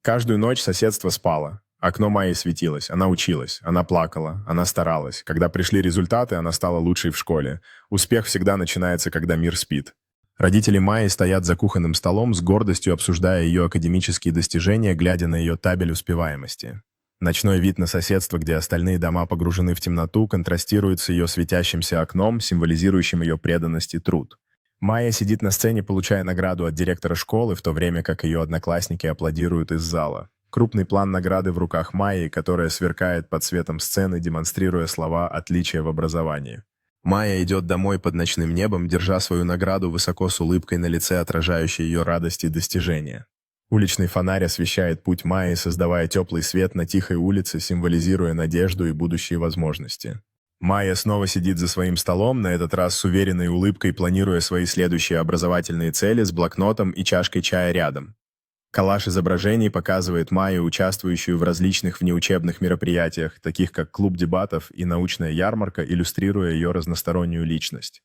Каждую ночь соседство спало. Окно Майи светилось, она училась, она плакала, она старалась. Когда пришли результаты, она стала лучшей в школе. Успех всегда начинается, когда мир спит. Родители Майи стоят за кухонным столом с гордостью обсуждая ее академические достижения, глядя на ее табель успеваемости. Ночной вид на соседство, где остальные дома погружены в темноту, контрастирует с ее светящимся окном, символизирующим ее преданность и труд. Майя сидит на сцене, получая награду от директора школы, в то время как ее одноклассники аплодируют из зала. Крупный план награды в руках Майи, которая сверкает под светом сцены, демонстрируя слова «отличие в образовании». Майя идет домой под ночным небом, держа свою награду высоко с улыбкой на лице, отражающей ее радость и достижения. Уличный фонарь освещает путь Майи, создавая теплый свет на тихой улице, символизируя надежду и будущие возможности. Майя снова сидит за своим столом, на этот раз с уверенной улыбкой, планируя свои следующие образовательные цели с блокнотом и чашкой чая рядом. Коллаж изображений показывает Майю, участвующую в различных внеучебных мероприятиях, таких как клуб дебатов и научная ярмарка, иллюстрируя ее разностороннюю личность.